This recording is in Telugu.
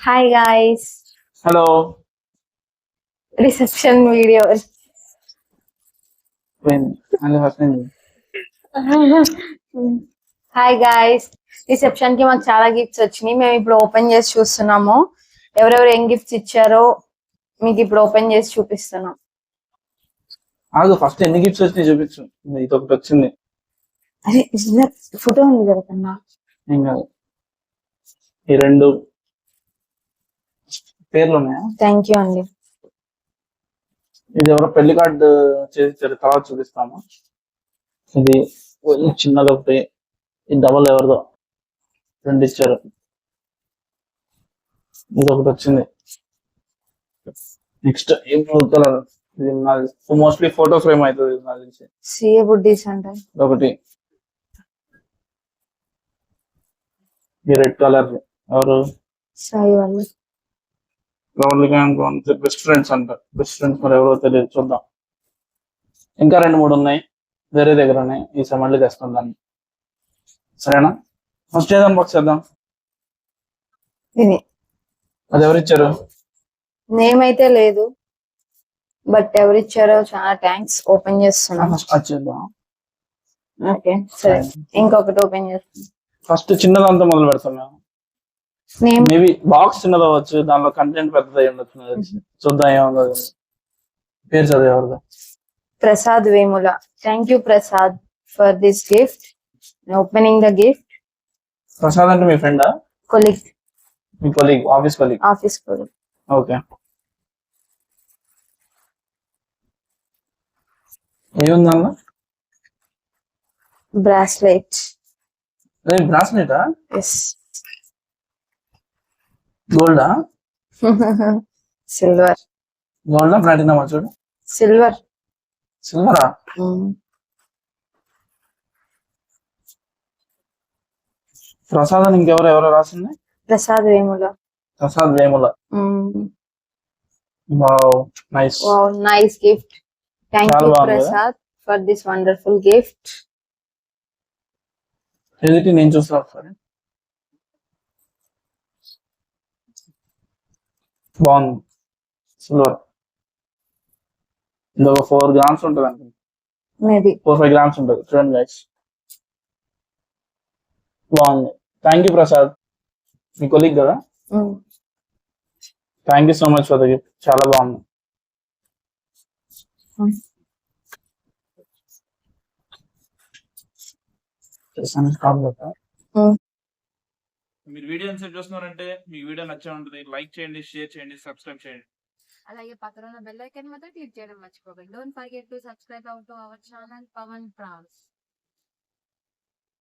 Hi guys, Hello. reception video. When hello happening. Hi guys, reception కి మాకు చాలా గిఫ్ట్స్ వచ్చినాయి. మేము ఇప్పుడు ఓపెన్ చేసి చూస్తున్నాము. ఎవరెవరు ఏం గిఫ్ట్స్ ఇచ్చారో మీకు ఇప్పుడు ఓపెన్ చేసి చూపిస్తున్నాం. ఆగు ఫస్ట్ ఎన్ని గిఫ్ట్స్ వచ్చినాయి చూపించు. ఇది ఒకటి వచ్చింది. అరే ఫోటో ఉంది కదా కన్నా. ఏం కాదు. ఈ రెండు పేర్లు ఉన్నాయా? థ్యాంక్ యూ అండి. ఇది ఎవరో పెళ్లి కార్డు చేసి ఇచ్చారు, తర్వాత చూపిస్తాము. ఇది చిన్నది ఒకటి, ఇది డబల్ ఎవరిదో రెండు ఇచ్చారు. ఇది ఒకటి వచ్చింది. నెక్స్ట్ ఈ బ్లూ కలర్, ఇది మోస్ట్లీ ఫోటో ఫ్రేమ్ అవుతుంది నాకు తెలిసి. సిఏ బుడ్డీస్ అంటే ఒకటి ఈ రెడ్ కలర్ ఎవరు సాయి వాళ్ళు. బెస్ట్ ఫ్రెండ్స్ అంట. బెస్ట్ ఫ్రెండ్స్ మరి ఎవరో తెలియదు, చూద్దాం. ఇంకా రెండు మూడు ఉన్నాయి వేరే దగ్గర ఉన్నాయి. ఈసారి మళ్ళీ తెస్తాం దాన్ని. సరేనా? ఫస్ట్ ఏదో అన్బాక్స్ చేద్దాం. ఇది అది ఎవరు ఇచ్చారు? నేమ్ అయితే లేదు, బట్ ఎవరు ఇచ్చారో చాలా థ్యాంక్స్. ఓపెన్ చేస్తున్నాం. అది చేద్దాం. ఓకే సరే, ఇంకొకటి ఓపెన్ చేస్తున్నాం. ఫస్ట్ చిన్నదంతా మొదలు పెడతాం మేము. నేమ్ మేబీ బాక్స్ చిన్నది అవ్వచ్చు, దానిలో కంటెంట్ పెద్దది ఉండొచ్చు నాకు తెలిసి. చూద్దాం ఏముందో. పేరు చదివే ఎవరిదో. Prasad Vemula. Thank you, Prasad, for this gift. Opening the gift. Prasad అంటే మీ ఫ్రెండా? Colleague, మీ colleague, office colleague? office colleague. Okay. ఏముంది అన్న? Bracelet. బ్రాస్లెటా? Yes. గోల్డా? Silver. గోల్డా ప్లాటినమా? చూడు. Silver. సిల్వరా? ప్రసాద్ అని ఇంకెవరో రాసింది. Prasad Vemula. Prasad Vemula. Wow, nice. Wow, nice gift. Thank చాలా you, బాగుంది కదా? Prasad, for this wonderful gift. ఎదుటి నేను చూస్తా ఒకసారి. బాగుంది. సిల్వర్. ఇంకొక 4 grams ఉంటుంది అనుకుంటా. Maybe. 4-5 grams ఉంటుంది. చూడండి గైస్, బాగుంది. థ్యాంక్ యూ ప్రసాద్, మీ కొలీగ్ కదా. Thank you so much for the gift. చాలా బాగుంది. మీరు వీడియో ఎంత చూస్తున్నారంటే మీకు వీడియో నచ్చే ఉంటుంది. లైక్ చేయండి, షేర్ చేయండి, సబ్స్క్రైబ్ చేయండి. అలాగే పక్కన ఉన్న బెల్ ఐకాన్ మాత్రం క్లిక్ చేయడం మర్చిపోకండి. Don't forget to subscribe to our channel Pavan prawns.